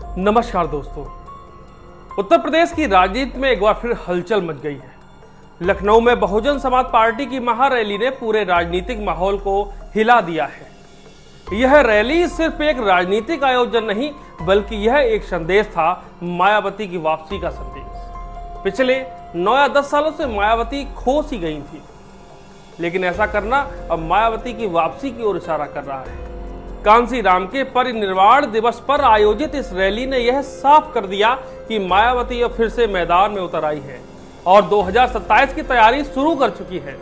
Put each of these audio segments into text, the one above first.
नमस्कार दोस्तों। उत्तर प्रदेश की राजनीति में एक बार फिर हलचल मच गई है। लखनऊ में बहुजन समाज पार्टी की महारैली ने पूरे राजनीतिक माहौल को हिला दिया है। यह रैली सिर्फ एक राजनीतिक आयोजन नहीं बल्कि यह एक संदेश था, मायावती की वापसी का संदेश। पिछले 9 या 10 सालों से मायावती खो सी गई थी, लेकिन ऐसा करना अब मायावती की वापसी की ओर इशारा कर रहा है। कांसीराम के परिनिर्वाण दिवस पर आयोजित इस रैली ने यह साफ कर दिया कि मायावती अब फिर से मैदान में उतर आई है और 2027 की तैयारी शुरू कर चुकी है।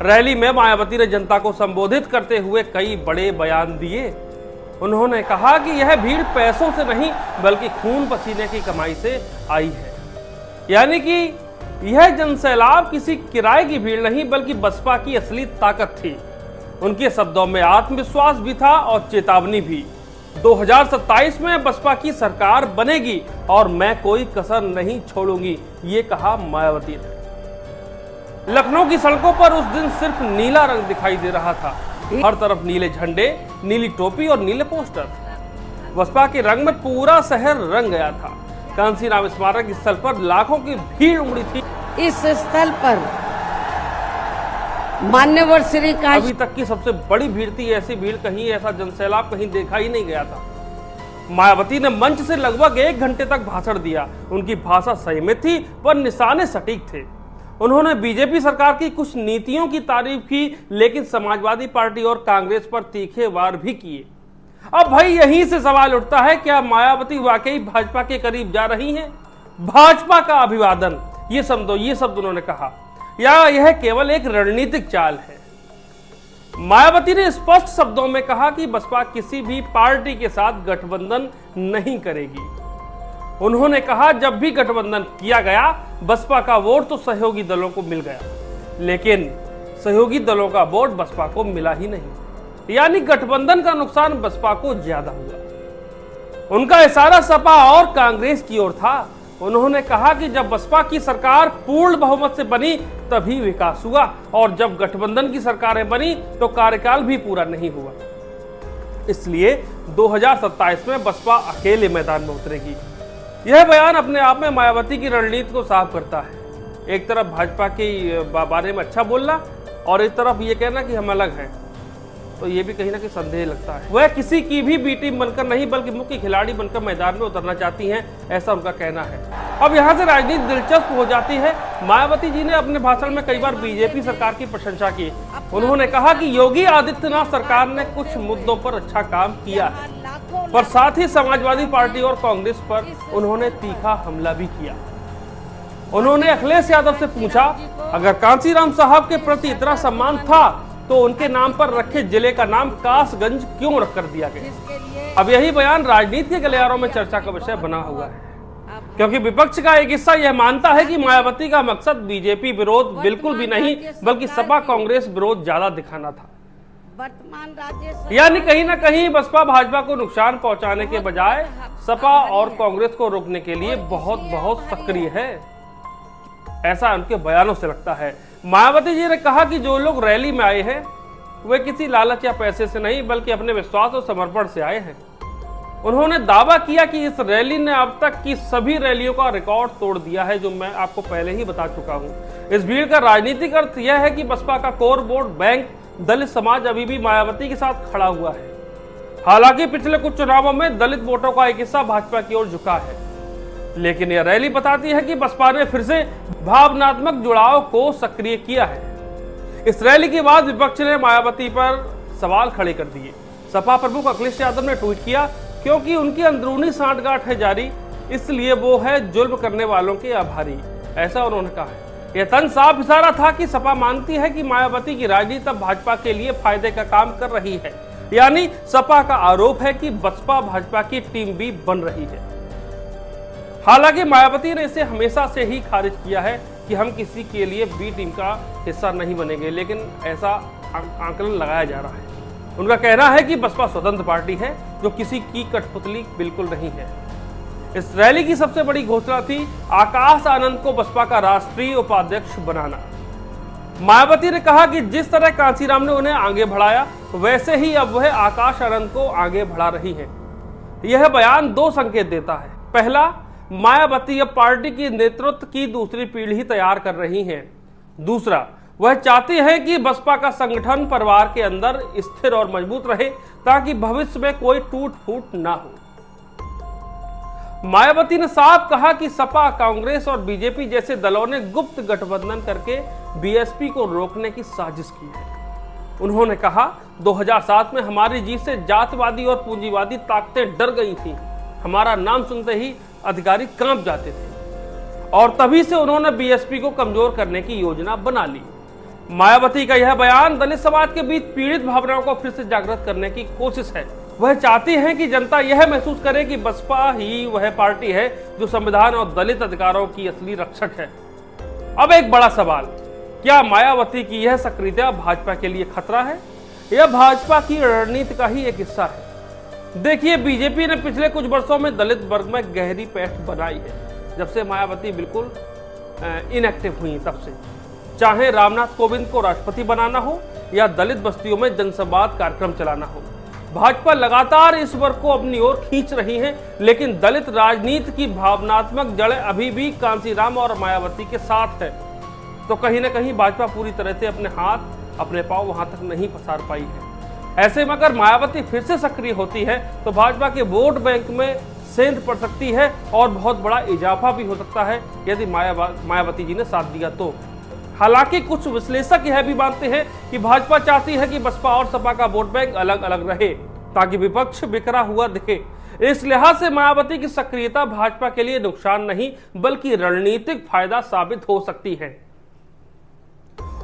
रैली में मायावती ने जनता को संबोधित करते हुए कई बड़े बयान दिए। उन्होंने कहा कि यह भीड़ पैसों से नहीं बल्कि खून पसीने की कमाई से आई है, यानी कि यह जनसैलाब किसी किराए की भीड़ नहीं बल्कि बसपा की असली ताकत थी। उनके शब्दों में आत्मविश्वास भी था और चेतावनी भी। 2027 में बसपा की सरकार बनेगी और मैं कोई कसर नहीं छोड़ूंगी, ये कहा मायावती ने। लखनऊ की सड़कों पर उस दिन सिर्फ नीला रंग दिखाई दे रहा था। हर तरफ नीले झंडे, नीली टोपी और नीले पोस्टर। बसपा के रंग में पूरा शहर रंग गया था। कांसीराम स्मारक स्थल पर लाखों की भीड़ उमड़ी थी। इस स्थल पर मान्यवर श्री अभी तक की सबसे बड़ी भीड़ थी। ऐसी भीड़ कहीं, ऐसा जनसैलाब कहीं देखा ही नहीं गया था। मायावती ने मंच से लगभग 1 घंटे तक भाषण दिया। उनकी भाषा संयमित थी पर निशाने सटीक थे। उन्होंने बीजेपी सरकार की कुछ नीतियों की तारीफ की, लेकिन समाजवादी पार्टी और कांग्रेस पर तीखे वार भी किए। अब भाई यहीं से सवाल उठता है, क्या मायावती वाकई भाजपा के करीब जा रही हैं? भाजपा का अभिवादन, ये शब्द उन्होंने कहा, या यह केवल एक रणनीतिक चाल है? मायावती ने स्पष्ट शब्दों में कहा कि बसपा किसी भी पार्टी के साथ गठबंधन नहीं करेगी। उन्होंने कहा, जब भी गठबंधन किया गया बसपा का वोट तो सहयोगी दलों को मिल गया, लेकिन सहयोगी दलों का वोट बसपा को मिला ही नहीं, यानी गठबंधन का नुकसान बसपा को ज्यादा हुआ। उनका इशारा सपा और कांग्रेस की ओर था। उन्होंने कहा कि जब बसपा की सरकार पूर्ण बहुमत से बनी तभी विकास हुआ और जब गठबंधन की सरकारें बनी तो कार्यकाल भी पूरा नहीं हुआ। इसलिए 2027 में बसपा अकेले मैदान में उतरेगी। यह बयान अपने आप में मायावती की रणनीति को साफ करता है। एक तरफ भाजपा के बारे में अच्छा बोलना और एक तरफ ये कहना कि हम अलग हैं, तो ये भी कहीं ना कहीं संदेह लगता है। वह किसी की भी बी टीम बनकर नहीं बल्कि मुख्य खिलाड़ी बनकर मैदान में उतरना चाहती हैं, ऐसा उनका कहना है। अब यहाँ से राजनीति दिलचस्प हो जाती है। मायावती जी ने अपने भाषण में कई बार बीजेपी सरकार की प्रशंसा की। उन्होंने कहा कि योगी आदित्यनाथ सरकार ने कुछ मुद्दों पर अच्छा काम किया है, पर साथ ही समाजवादी पार्टी और कांग्रेस पर उन्होंने तीखा हमला भी किया। उन्होंने अखिलेश यादव से पूछा, अगर कांसीराम साहब के प्रति इतना सम्मान था तो उनके नाम पर रखे जिले का नाम कासगंज क्यों रख कर दिया गया? अब यही बयान राजनीति के गलियारों में चर्चा का विषय बना हुआ है, क्योंकि विपक्ष का एक हिस्सा यह मानता है कि मायावती का मकसद बीजेपी विरोध बिल्कुल भी नहीं बल्कि सपा कांग्रेस विरोध ज्यादा दिखाना था। यानी कहीं ना कहीं बसपा भाजपा को नुकसान पहुंचाने के बजाय सपा और कांग्रेस को रोकने के लिए बहुत सक्रिय है, ऐसा उनके बयानों से लगता है। मायावती जी ने कहा कि जो लोग रैली में आए हैं वे किसी लालच या पैसे से नहीं बल्कि अपने विश्वास और समर्पण से आए हैं। उन्होंने दावा किया कि इस रैली ने अब तक की सभी रैलियों का रिकॉर्ड तोड़ दिया है, जो मैं आपको पहले ही बता चुका हूं। इस भीड़ का राजनीतिक अर्थ यह है कि बसपा का कोर वोट बैंक दलित समाज अभी भी मायावती के साथ खड़ा हुआ है। हालांकि पिछले कुछ चुनावों में दलित वोटों का एक हिस्सा भाजपा की ओर झुका है, लेकिन यह रैली बताती है कि बसपा ने फिर से भावनात्मक जुड़ाव को सक्रिय किया है। इस रैली के बाद विपक्ष ने मायावती पर सवाल खड़े कर दिए। सपा प्रमुख अखिलेश यादव ने ट्वीट किया, क्योंकि उनकी अंदरूनी सांठगांठ है जारी, इसलिए वो है जुल्म करने वालों के आभारी, ऐसा उन्होंने कहा है। यह तन साफ इशारा था कि सपा मानती है कि मायावती की राजनीति अब भाजपा के लिए फायदे का काम कर रही है। यानी सपा का आरोप है कि बसपा भाजपा की टीम भी बन रही है। हालांकि मायावती ने इसे हमेशा से ही खारिज किया है कि हम किसी के लिए बी टीम का हिस्सा नहीं बनेंगे, लेकिन ऐसा आंकलन लगाया जा रहा है। उनका कहना है कि बसपा स्वतंत्र पार्टी है जो किसी की कठपुतली बिल्कुल नहीं है। इस रैली की सबसे बड़ी घोषणा थी आकाश आनंद को बसपा का राष्ट्रीय उपाध्यक्ष बनाना। मायावती ने कहा कि जिस तरह कांसीराम ने उन्हें आगे बढ़ाया वैसे ही अब वह आकाश आनंद को आगे बढ़ा रही है। यह बयान दो संकेत देता है। पहला, मायावती अब पार्टी की नेतृत्व की दूसरी पीढ़ी तैयार कर रही हैं। दूसरा, वह चाहती है कि बसपा का संगठन परिवार के अंदर स्थिर और मजबूत रहे ताकि भविष्य में कोई टूट फूट ना हो। मायावती ने साफ कहा कि सपा, कांग्रेस और बीजेपी जैसे दलों ने गुप्त गठबंधन करके बीएसपी को रोकने की साजिश की है। उन्होंने कहा, 2007 में हमारी जीत से जातिवादी और पूंजीवादी ताकतें डर गई थीं। हमारा नाम सुनते ही अधिकारी कांप जाते थे और तभी से उन्होंने बीएसपी को कमजोर करने की योजना बना ली। मायावती का यह बयान दलित समाज के बीच पीड़ित भावनाओं को फिर से जागृत करने की कोशिश है। वह चाहती हैं कि जनता यह महसूस करे कि बसपा ही वह पार्टी है जो संविधान और दलित अधिकारों की असली रक्षक है। अब एक बड़ा सवाल, क्या मायावती की यह सक्रियता भाजपा के लिए खतरा है? यह भाजपा की रणनीति का ही एक हिस्सा है। देखिए, बीजेपी ने पिछले कुछ वर्षों में दलित वर्ग में गहरी पैठ बनाई है। जब से मायावती बिल्कुल इनएक्टिव हुई तब से, चाहे रामनाथ कोविंद को राष्ट्रपति बनाना हो या दलित बस्तियों में जनसंवाद कार्यक्रम चलाना हो, भाजपा लगातार इस वर्ग को अपनी ओर खींच रही है। लेकिन दलित राजनीति की भावनात्मक जड़ें अभी भी कांसीराम और मायावती के साथ है। तो कहीं ना कहीं भाजपा पूरी तरह से अपने हाथ, अपने पांव वहां तक नहीं पसार पाई है। ऐसे में अगर मायावती फिर से सक्रिय होती है तो भाजपा के वोट बैंक में सेंध पड़ सकती है और बहुत बड़ा इजाफा भी हो सकता है यदि मायावती जी ने साथ दिया तो। हालांकि कुछ विश्लेषक यह भी मानते हैं कि भाजपा चाहती है कि बसपा और सपा का वोट बैंक अलग अलग रहे ताकि विपक्ष बिखरा हुआ दिखे। इस लिहाज से मायावती की सक्रियता भाजपा के लिए नुकसान नहीं बल्कि रणनीतिक फायदा साबित हो सकती है।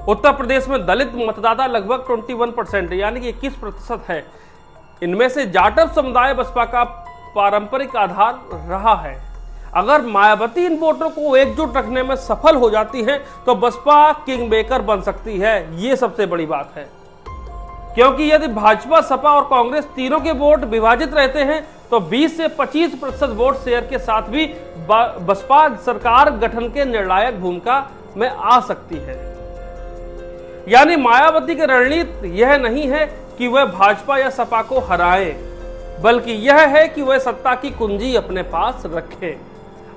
उत्तर प्रदेश में दलित मतदाता लगभग 21% यानी कि 21% है। इनमें से जाटव समुदाय बसपा का पारंपरिक आधार रहा है। अगर मायावती इन वोटों को एकजुट रखने में सफल हो जाती है तो बसपा किंग मेकर बन सकती है। ये सबसे बड़ी बात है, क्योंकि यदि भाजपा, सपा और कांग्रेस तीनों के वोट विभाजित रहते हैं तो 20 से 25% वोट शेयर के साथ भी बसपा सरकार गठन के निर्णायक भूमिका में आ सकती है। यानी मायावती की रणनीति यह नहीं है कि वह भाजपा या सपा को हराए, बल्कि यह है कि वह सत्ता की कुंजी अपने पास रखे।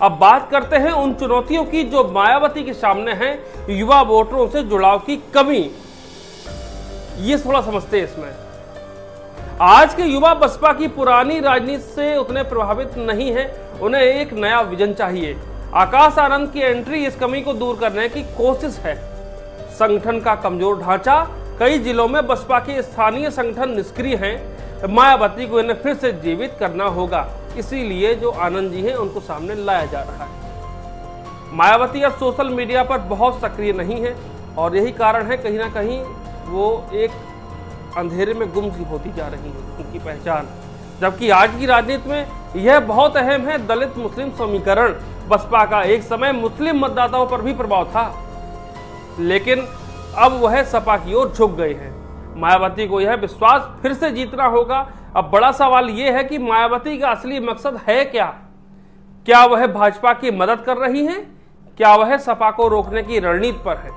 अब बात करते हैं उन चुनौतियों की जो मायावती के सामने हैं। युवा वोटरों से जुड़ाव की कमी, ये थोड़ा समझते हैं इसमें। आज के युवा बसपा की पुरानी राजनीति से उतने प्रभावित नहीं है, उन्हें एक नया विजन चाहिए। आकाश आनंद की एंट्री इस कमी को दूर करने की कोशिश है। संगठन का कमजोर ढांचा, कई जिलों में बसपा के स्थानीय संगठन निष्क्रिय हैं। मायावती को इन्हें फिर से जीवित करना होगा, इसीलिए जो आनंद जी हैं उनको सामने लाया जा रहा है। मायावती अब सोशल मीडिया पर बहुत सक्रिय नहीं है और यही कारण है कहीं ना कहीं वो एक अंधेरे में गुम सी होती जा रही है उनकी पहचान। जबकि आज की राजनीति में यह बहुत अहम है। दलित मुस्लिम समीकरण, बसपा का एक समय मुस्लिम मतदाताओं पर भी प्रभाव था, लेकिन अब वह सपा की ओर झुक गए हैं। मायावती को यह विश्वास फिर से जीतना होगा। अब बड़ा सवाल यह है कि मायावती का असली मकसद है क्या? क्या वह भाजपा की मदद कर रही हैं? क्या वह सपा को रोकने की रणनीति पर है,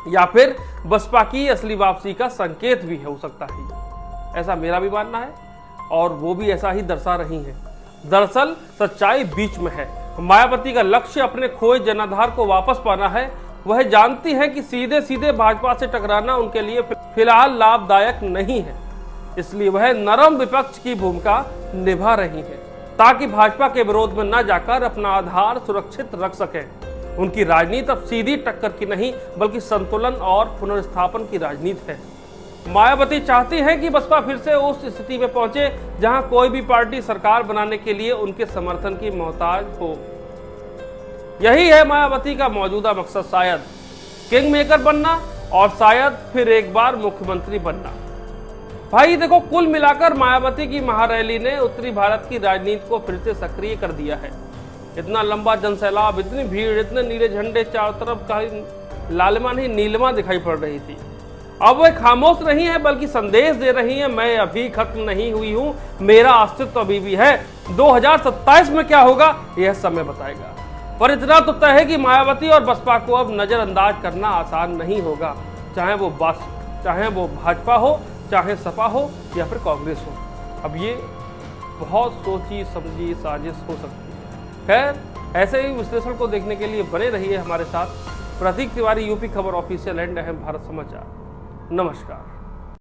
या फिर बसपा की असली वापसी का संकेत भी हो सकता है? ऐसा मेरा भी मानना है और वो भी ऐसा ही दर्शा रही हैं। दरअसल सच्चाई बीच में है। मायावती का लक्ष्य अपने खोए जनाधार को वापस पाना है। वह जानती है कि सीधे सीधे भाजपा से टकराना उनके लिए फिलहाल लाभदायक नहीं है, इसलिए वह नरम विपक्ष की भूमिका निभा रही है ताकि भाजपा के विरोध में न जाकर अपना आधार सुरक्षित रख सके। उनकी राजनीति अब सीधी टक्कर की नहीं बल्कि संतुलन और पुनर्स्थापन की राजनीति है। मायावती चाहती है कि बसपा फिर से उस स्थिति में पहुंचे जहां कोई भी पार्टी सरकार बनाने के लिए उनके समर्थन की मोहताज हो। यही है मायावती का मौजूदा मकसद, शायद किंग मेकर बनना और शायद फिर एक बार मुख्यमंत्री बनना। भाई देखो, कुल मिलाकर मायावती की महारैली ने उत्तरी भारत की राजनीति को फिर से सक्रिय कर दिया है। इतना लंबा जनसैलाब, इतनी भीड़, इतने नीले झंडे, चारों तरफ का लालिमा नहीं नीलिमा दिखाई पड़ रही थी। अब वह खामोश नहीं है बल्कि संदेश दे रही है, मैं अभी खत्म नहीं हुई हूं, मेरा अस्तित्व अभी भी है। 2027 में क्या होगा यह समय बताएगा। पर इतना तो तय है कि मायावती और बसपा को अब नजरअंदाज करना आसान नहीं होगा, चाहे वो भाजपा हो, चाहे सपा हो या फिर कांग्रेस हो। अब ये बहुत सोची समझी साजिश हो सकती है। खैर, ऐसे ही विश्लेषण को देखने के लिए बने रहिए हमारे साथ। प्रतीक तिवारी, यूपी खबर ऑफिशियल एंड अहम भारत समाचार। नमस्कार।